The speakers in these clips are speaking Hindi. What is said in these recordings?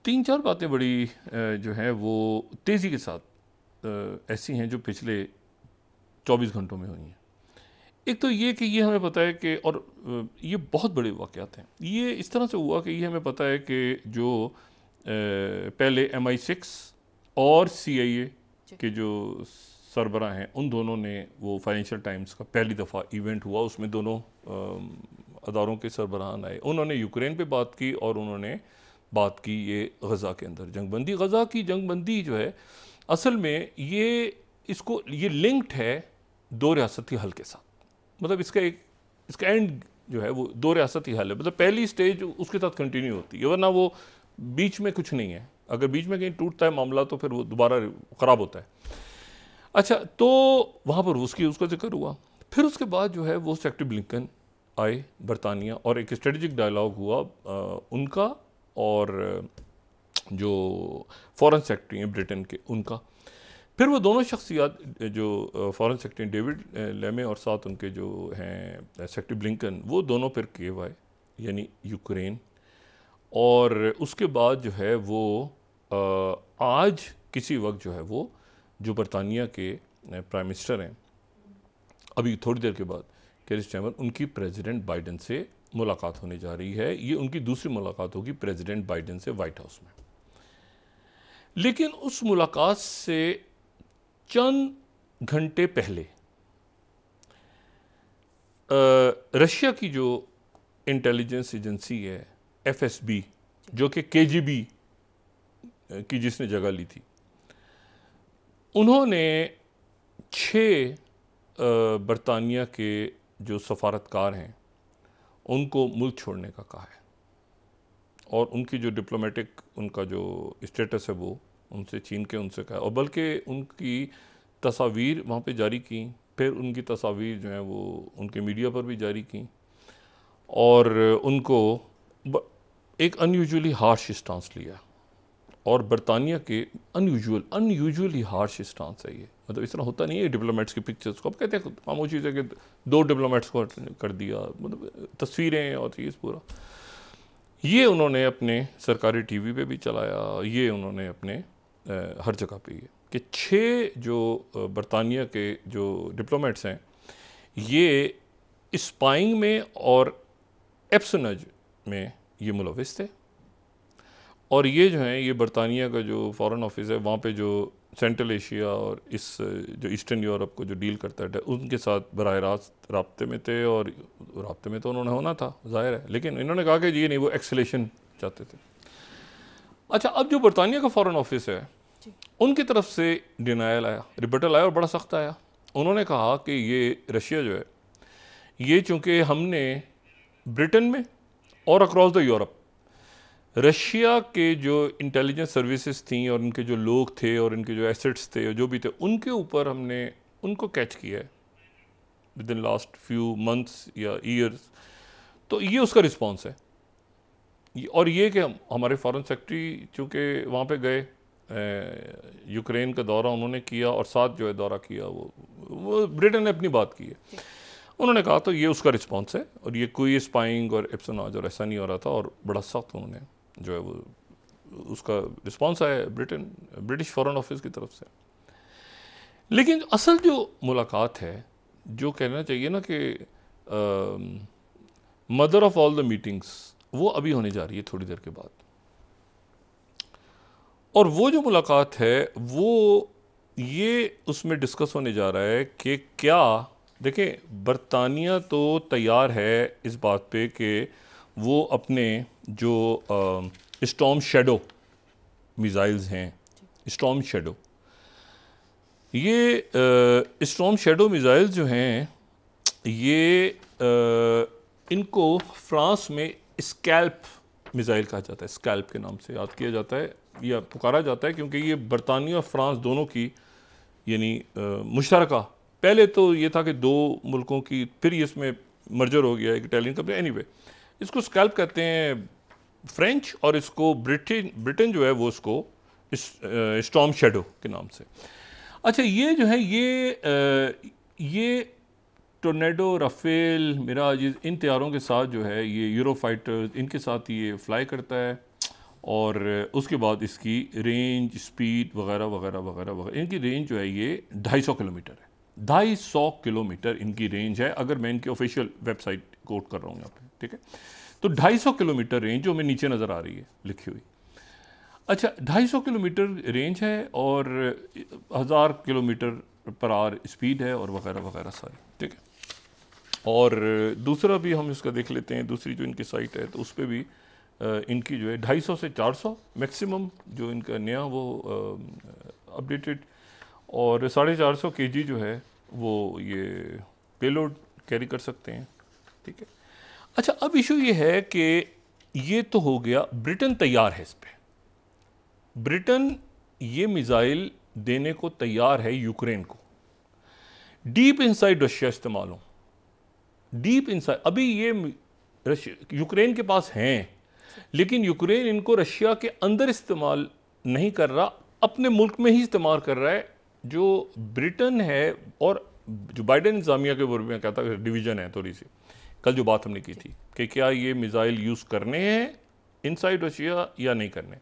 तीन चार बातें बड़ी जो हैं वो तेज़ी के साथ ऐसी हैं जो पिछले 24 घंटों में हुई हैं। एक तो ये कि ये हमें पता है कि और ये बहुत बड़े वाक़यात हैं। ये इस तरह से हुआ कि ये हमें पता है कि जो पहले MI6 और CIA के जो सरबराह हैं उन दोनों ने वो फाइनेंशियल टाइम्स का पहली दफ़ा इवेंट हुआ, उसमें दोनों अदारों के सरबराहान आए। उन्होंने यूक्रेन पे बात की और उन्होंने बात की ये गज़ा के अंदर जंगबंदी। गज़ा की जंगबंदी जो है असल में ये लिंक्ड है दो रियासती हल के साथ। मतलब इसका एंड जो है वो दो रियासती हल है। मतलब पहली स्टेज उसके साथ कंटिन्यू होती है, वरना वो बीच में कुछ नहीं है। अगर बीच में कहीं टूटता है मामला तो फिर वो दोबारा ख़राब होता है। अच्छा, तो वहाँ पर उसका जिक्र हुआ। फिर उसके बाद जो है वो सेक्रेटरी ब्लिंकन आए बरतानिया और एक स्ट्रेटजिक डायलॉग हुआ उनका और जो फॉरेन सेक्रेटरी हैं ब्रिटेन के उनका। फिर वो दोनों शख्सियात जो फॉरेन सेक्रेटरी डेविड लेमे और साथ उनके जो हैं सेक्रेटरी ब्लिंकन, वो दोनों फिर कीव आए यानी यूक्रेन। और उसके बाद जो है वो आज किसी वक्त जो है वो जो बरतानिया के प्राइम मिनिस्टर हैं अभी थोड़ी देर के बाद कीर स्टारमर, उनकी प्रेसिडेंट बाइडन से मुलाकात होने जा रही है। ये उनकी दूसरी मुलाकात होगी प्रेसिडेंट बाइडन से वाइट हाउस में। लेकिन उस मुलाकात से चंद घंटे पहले रशिया की जो इंटेलिजेंस एजेंसी है FSB, जो कि KGB की जिसने जगह ली थी, उन्होंने 6 बरतानिया के जो सफारतकार हैं उनको मुल्क छोड़ने का कहा है। और उनकी जो डिप्लोमेटिक उनका जो स्टेटस है वो उनसे छीन के उनसे कहा, और बल्कि उनकी तस्वीर वहाँ पे जारी की। फिर उनकी तस्वीर जो हैं वो उनके मीडिया पर भी जारी की और उनको एक अनयूजुअली हार्श स्टांस लिया। और बरतानिया के अनयूजुअली हार्श स्टांस है ये। मतलब इस तरह होता नहीं है डिप्लोमेट्स की पिक्चर्स को, अब कहते हैं मामूली चीज़ है कि 2 डिप्लोमेट्स को कर दिया, मतलब तस्वीरें और चीज़ पूरा। ये उन्होंने अपने सरकारी TV पे भी चलाया, ये उन्होंने अपने हर जगह पे ये कि 6 जो बरतानिया के जो डिप्लोमेट्स हैं ये स्पाइंग में और एप्सनज में ये मुलविस थे। और ये जो हैं ये बरतानिया का जो फॉरेन ऑफिस है वहाँ पे जो सेंट्रल एशिया और इस जो ईस्टर्न यूरोप को जो डील करता है उनके साथ बराह रास्त राब्ते में थे। और राब्ते में तो उन्होंने होना था ज़ाहिर है, लेकिन इन्होंने कहा कि ये नहीं, वो एक्सेलेशन चाहते थे। अच्छा, अब जो बरतानिया का फॉरेन ऑफिस है उनकी तरफ से डिनायल आया, रिबटल आया और बड़ा सख्त आया। उन्होंने कहा कि ये रशिया जो है ये चूँकि हमने ब्रिटेन में और अक्रॉस द यूरोप रशिया के जो इंटेलिजेंस सर्विसेज थी और उनके जो लोग थे और उनके जो एसेट्स थे जो भी थे उनके ऊपर हमने उनको कैच किया है with in last few months या ईयर्स। तो ये उसका रिस्पॉन्स है। और ये कि हमारे फॉरेन सेक्रेटरी चूँकि वहाँ पे गए, यूक्रेन का दौरा उन्होंने किया और साथ जो है दौरा किया वो ब्रिटेन ने अपनी बात की है। उन्होंने कहा तो ये उसका रिस्पॉन्स है और ये कोई स्पाइंग और एप्सनाज और ऐसा नहीं हो रहा था और बड़ा सख्त उन्होंने जो है वो उसका रिस्पॉन्स आया ब्रिटिश फॉरेन ऑफिस की तरफ से। लेकिन असल जो मुलाकात है, जो कहना चाहिए ना कि mother of all the meetings, वो अभी होने जा रही है थोड़ी देर के बाद। और वो जो मुलाकात है वो ये उसमें डिस्कस होने जा रहा है कि क्या, देखें बरतानिया तो तैयार है इस बात पे कि वो अपने जो स्टॉर्म शैडो मिसाइल्स हैं, स्टॉर्म शैडो, ये स्टॉर्म शैडो मिसाइल्स जो हैं ये इनको फ्रांस में स्कैल्प मिसाइल कहा जाता है, स्कैल्प के नाम से याद किया जाता है या पुकारा जाता है, क्योंकि ये बरतानिया और फ्रांस दोनों की यानी मुश्तरका, पहले तो ये था कि 2 मुल्कों की, फिर इसमें मर्जर हो गया एक इटालियन कंपनी। एनीवे इसको स्कैल्प कहते हैं फ्रेंच, और इसको ब्रिटेन जो है वो इसको स्टॉर्म शैडो के नाम से। अच्छा, ये जो है ये टोर्नेडो, राफेल, मिराज, इन तैयारों के साथ जो है ये यूरोफाइटर्स, इनके साथ ये फ्लाई करता है और उसके बाद इसकी रेंज, स्पीड वगैरह वगैरह वगैरह वगैरह। इनकी रेंज जो है ये 250 किलोमीटर है। 250 किलोमीटर इनकी रेंज है, अगर मैं इनकी ऑफिशियल वेबसाइट कोट कर रहा हूँ यहाँ पे, ठीक है। तो 250 किलोमीटर रेंज जो हमें नीचे नज़र आ रही है लिखी हुई। अच्छा, 250 किलोमीटर रेंज है और 1000 किलोमीटर पर आवर स्पीड है और वगैरह वगैरह सारी, ठीक है। और दूसरा भी हम इसका देख लेते हैं, दूसरी जो इनकी साइट है तो उस पर भी इनकी जो है 250 से 400 मैक्सिमम जो इनका नया वो अपडेटेड, और 450 kg जो है वो ये पेलोड कैरी कर सकते हैं, ठीक है। अच्छा, अब इशू ये है कि ये तो हो गया, ब्रिटेन तैयार है इस पर। ब्रिटेन ये मिसाइल देने को तैयार है यूक्रेन को, डीप इनसाइड रशिया इस्तेमाल हो, डीप इनसाइड। अभी ये यूक्रेन के पास हैं, लेकिन यूक्रेन इनको रशिया के अंदर इस्तेमाल नहीं कर रहा, अपने मुल्क में ही इस्तेमाल कर रहा है। जो ब्रिटेन है और जो बाइडेन इंतजामिया के बारे में कहता है डिवीजन है थोड़ी सी, कल जो बात हमने की थी कि क्या ये मिसाइल यूज़ करने हैं इनसाइड रशिया या नहीं करने।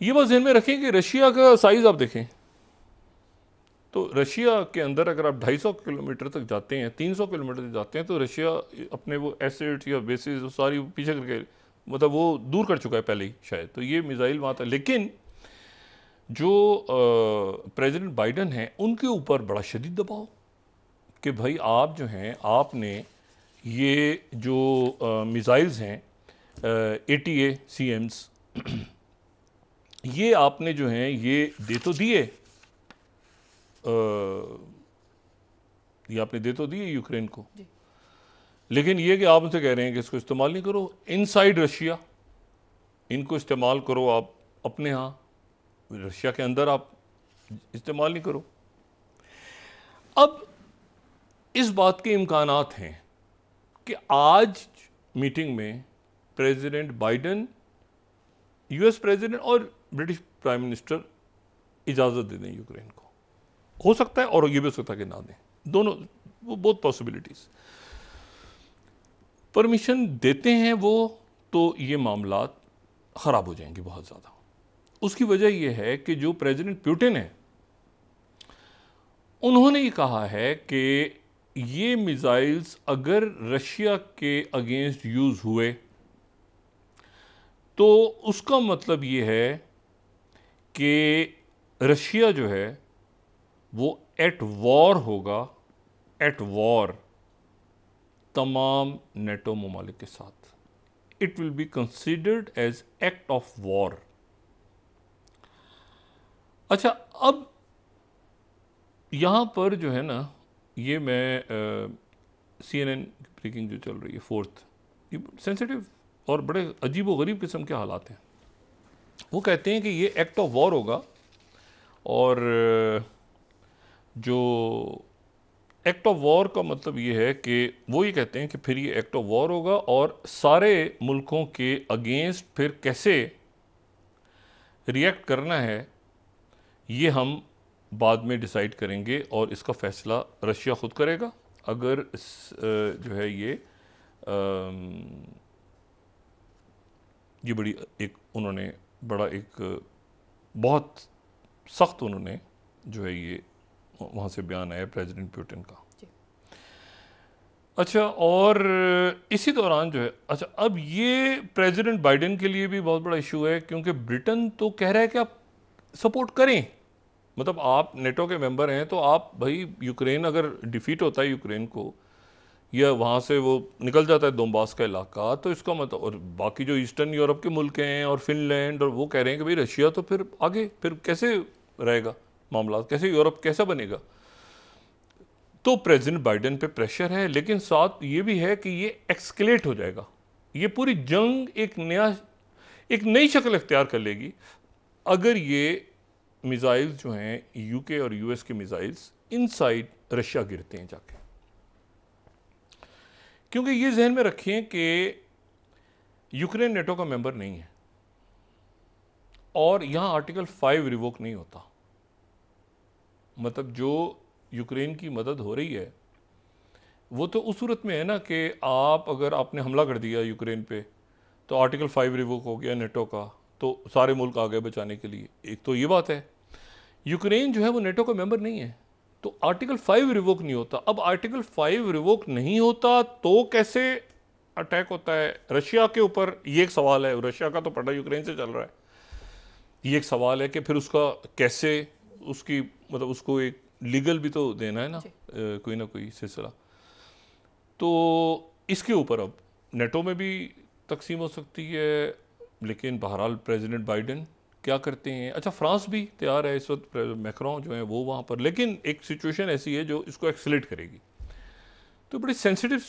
ये बात ध्यान में रखें कि रशिया का साइज आप देखें तो रशिया के अंदर अगर आप 250 किलोमीटर तक जाते हैं, 300 किलोमीटर तक जाते हैं, तो रशिया अपने वो एसेट्स या बेसिस सारी पीछे करके, मतलब वो दूर कर चुका है पहले ही शायद, तो ये मिसाइल वहाँ था। लेकिन जो प्रेसिडेंट बाइडेन है उनके ऊपर बड़ा शदीद दबाव कि भाई आप जो हैं, आपने ये जो मिसाइल्स हैं ATACMS ये आपने जो हैं ये दे तो दिए, ये आपने दे तो दिए यूक्रेन को, लेकिन ये कि आप उनसे कह रहे हैं कि इसको इस्तेमाल नहीं करो इनसाइड रशिया, इनको इस्तेमाल करो आप अपने यहाँ, रशिया के अंदर आप इस्तेमाल नहीं करो। अब इस बात के इम्कानात हैं कि आज मीटिंग में प्रेसिडेंट बाइडेन, US प्रेसिडेंट और ब्रिटिश प्राइम मिनिस्टर इजाज़त दे दें यूक्रेन को, हो सकता है, और ये भी हो सकता है कि ना दें, दोनों वो बहुत पॉसिबिलिटीज। परमिशन देते हैं वो तो ये मामला ख़राब हो जाएंगे बहुत ज़्यादा। उसकी वजह यह है कि जो प्रेसिडेंट पुतिन है उन्होंने ये कहा है कि ये मिसाइल्स अगर रशिया के अगेंस्ट यूज़ हुए तो उसका मतलब ये है कि रशिया जो है वो एट वॉर होगा, एट वॉर तमाम नेटो ममालिक के साथ। It will be considered as act of war. अच्छा, अब यहाँ पर जो है ना, ये मैं CNN ब्रेकिंग जो चल रही है 4th, ये सेंसिटिव और बड़े अजीब व गरीब किस्म के हालात हैं। वो कहते हैं कि ये एक्ट ऑफ वॉर होगा, और जो एक्ट ऑफ वॉर का मतलब ये है कि वो ये कहते हैं कि फिर ये एक्ट ऑफ वॉर होगा और सारे मुल्कों के अगेंस्ट फिर कैसे रिएक्ट करना है ये हम बाद में डिसाइड करेंगे, और इसका फ़ैसला रशिया ख़ुद करेगा। अगर जो है ये बड़ी एक उन्होंने बड़ा एक बहुत सख्त उन्होंने जो है ये वहाँ से बयान आया प्रेसिडेंट पुतिन का। अच्छा, और इसी दौरान जो है, अच्छा अब ये प्रेसिडेंट बाइडेन के लिए भी बहुत बड़ा इशू है, क्योंकि ब्रिटेन तो कह रहा है कि आप सपोर्ट करें, मतलब आप नेटो के मेंबर हैं तो आप भाई, यूक्रेन अगर डिफीट होता है यूक्रेन को, या वहाँ से वो निकल जाता है दोनबास का इलाका, तो इसका मतलब, और बाकी जो ईस्टर्न यूरोप के मुल्क हैं और फिनलैंड, और वो कह रहे हैं कि भाई रशिया तो फिर आगे फिर कैसे रहेगा मामला, कैसे यूरोप कैसा बनेगा। तो प्रेसिडेंट बाइडेन पे प्रेशर है, लेकिन साथ ये भी है कि ये एक्सकेलेट हो जाएगा, ये पूरी जंग एक नई शक्ल इख्तियार कर लेगी अगर ये मिसाइल्स जो हैं UK और US के मिसाइल्स इनसाइड रशिया गिरते हैं जाके। क्योंकि ये जहन में रखें कि यूक्रेन नेटो का मेंबर नहीं है और यहाँ आर्टिकल 5 रिवोक नहीं होता, मतलब जो यूक्रेन की मदद हो रही है वो तो उस सूरत में है ना कि आप अगर आपने हमला कर दिया यूक्रेन पे, तो आर्टिकल 5 रिवोक हो गया नेटो का, तो सारे मुल्क आ गए बचाने के लिए। एक तो ये बात है। यूक्रेन जो है वो नेटो का मेंबर नहीं है, तो आर्टिकल 5 रिवोक नहीं होता। अब आर्टिकल 5 रिवोक नहीं होता तो कैसे अटैक होता है रशिया के ऊपर, ये एक सवाल है। रशिया का तो पड़ा यूक्रेन से चल रहा है, ये एक सवाल है कि फिर उसका कैसे, उसकी मतलब उसको एक लीगल भी तो देना है ना, कोई ना कोई सिलसिला। तो इसके ऊपर अब नेटो में भी तकसीम हो सकती है, लेकिन बहरहाल प्रेसिडेंट बाइडेन क्या करते हैं। अच्छा, फ्रांस भी तैयार है इस वक्त, मैक्रोन जो है वो वहाँ पर, लेकिन एक सिचुएशन ऐसी है जो इसको एक्सीलरेट करेगी। तो बड़ी सेंसिटिव,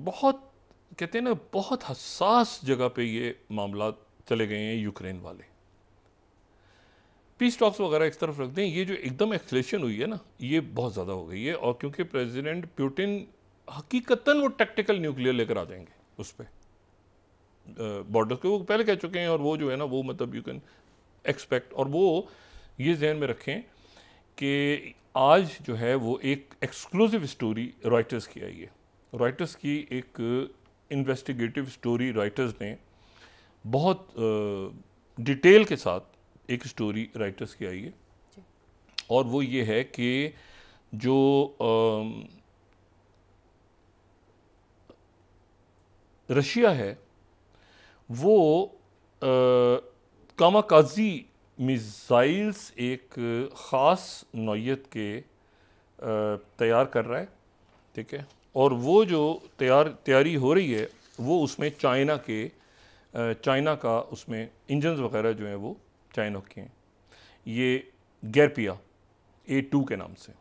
बहुत कहते हैं ना, बहुत हसास जगह पे ये मामला चले गए हैं यूक्रेन वाले। पीस टॉक्स वगैरह एक तरफ रख दें, ये जो एकदम एक्सलेशन हुई है ना, ये बहुत ज़्यादा हो गई है। और क्योंकि प्रेसिडेंट पुतिन हकीकतन वो टैक्टिकल न्यूक्लियर लेकर आ जाएंगे उस पर बॉर्डर के, वो पहले कह चुके हैं। और वो जो है ना, वो मतलब यू कैन एक्सपेक्ट, और वो ये जहन में रखें कि आज जो है वो एक एक्सक्लूसिव स्टोरी रॉयटर्स की आई है। रॉयटर्स की एक इन्वेस्टिगेटिव स्टोरी, रॉयटर्स ने बहुत डिटेल के साथ एक स्टोरी राइटर्स की आई है, और वो ये है कि जो रशिया है वो कामाकाजी मिसाइल्स एक ख़ास नौयत के तैयार कर रहा है, ठीक है। और वो जो तैयारी हो रही है वो उसमें चाइना का उसमें इंजन्स वगैरह जो हैं वो चाइना के हैं। ये गैरपिया A2 के नाम से,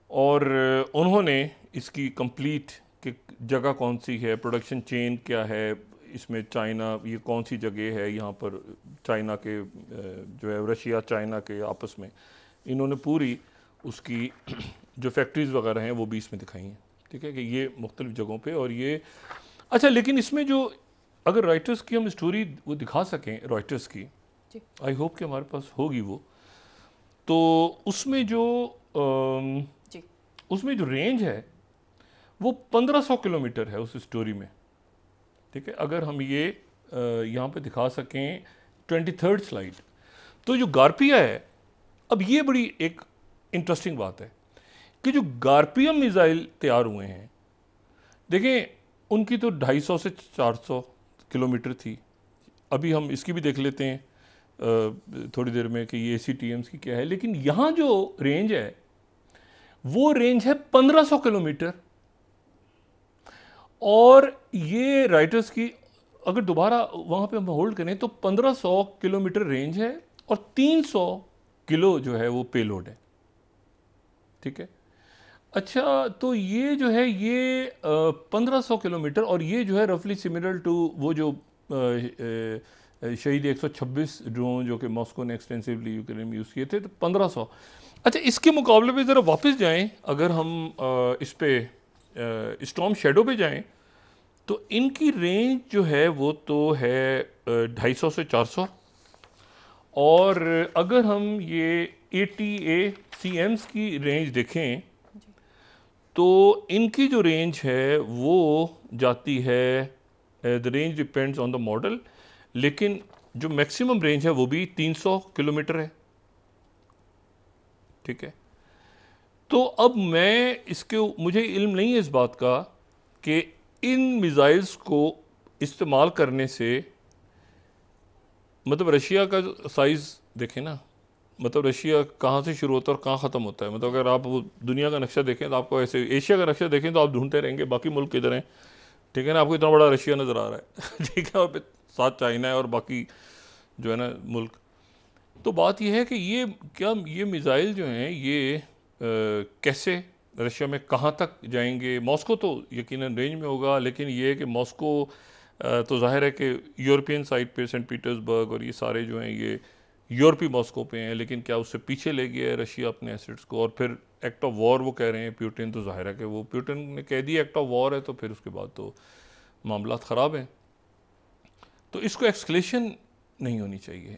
और उन्होंने इसकी कंप्लीट कि जगह कौन सी है, प्रोडक्शन चेन क्या है इसमें, चाइना ये कौन सी जगह है यहाँ पर, चाइना के जो है रशिया चाइना के आपस में, इन्होंने पूरी उसकी जो फैक्ट्रीज़ वगैरह हैं वो भी इसमें दिखाई हैं, ठीक है, कि ये मुख्तलिफ़ जगहों पे। और ये अच्छा, लेकिन इसमें जो अगर रॉयटर्स की हम स्टोरी वो दिखा सकें, रॉयटर्स की, आई होप कि हमारे पास होगी वो, तो उसमें जो रेंज है वो 1500 किलोमीटर है उस स्टोरी में, ठीक है। अगर हम ये यहाँ पे दिखा सकें 23rd स्लाइड, तो जो गारपिया है, अब ये बड़ी एक इंटरेस्टिंग बात है कि जो गारपियम मिसाइल तैयार हुए हैं, देखें उनकी तो 250 से 400 किलोमीटर थी। अभी हम इसकी भी देख लेते हैं थोड़ी देर में कि ये ACTMs की क्या है, लेकिन यहाँ जो रेंज है वो रेंज है 1500 किलोमीटर। और ये राइटर्स की अगर दोबारा वहाँ पे हम होल्ड करें तो 1500 किलोमीटर रेंज है और 300 किलो जो है वो पेलोड है, ठीक है। अच्छा, तो ये जो है ये 1500 किलोमीटर, और ये जो है रफली सिमिलर टू वो जो शहीद 126 ड्रोन जो कि मॉस्को ने एक्सटेंसिवली यूक्रेन में यूज़ किए थे, तो 1500। अच्छा, इसके मुकाबले में ज़रा वापस जाएं, अगर हम इस पे स्टॉर्म शैडो पे जाएं, तो इनकी रेंज जो है वो तो है 250 से 400। और अगर हम ये ATACMs की रेंज देखें तो इनकी जो रेंज है वो जाती है, the range depends on the model, लेकिन जो मैक्सिमम रेंज है वो भी 300 किलोमीटर है, ठीक है। तो अब मुझे इल्म नहीं है इस बात का कि इन मिसाइल्स को इस्तेमाल करने से, मतलब रशिया का साइज़ देखें ना, मतलब रशिया कहाँ से शुरू होता है और कहाँ ख़त्म होता है। मतलब अगर आप वो दुनिया का नक्शा देखें तो आपको ऐसे, एशिया का नक्शा देखें तो आप ढूंढते रहेंगे बाकी मुल्क किधर हैं, ठीक है ना, आपको इतना बड़ा रशिया नज़र आ रहा है ठीक है, और साथ चाइना है और बाकी जो है ना मुल्क। तो बात यह है कि ये मिसाइल जो हैं ये कैसे रशिया में कहाँ तक जाएंगे। मॉस्को तो यकीनन रेंज में होगा, लेकिन ये है कि मॉस्को तो जाहिर है कि यूरोपियन साइड पे सेंट पीटर्सबर्ग और ये सारे जो हैं ये यूरोपीय मॉस्को पे हैं, लेकिन क्या उससे पीछे ले गया है रशिया अपने एसेट्स को। और फिर एक्ट ऑफ वॉर वो कह रहे हैं पुतिन, तो जाहिर है कि वो पुतिन ने कह दिया एक्ट ऑफ वॉर है, तो फिर उसके बाद तो मामला ख़राब हैं। तो इसको एक्सकलेशन नहीं होनी चाहिए।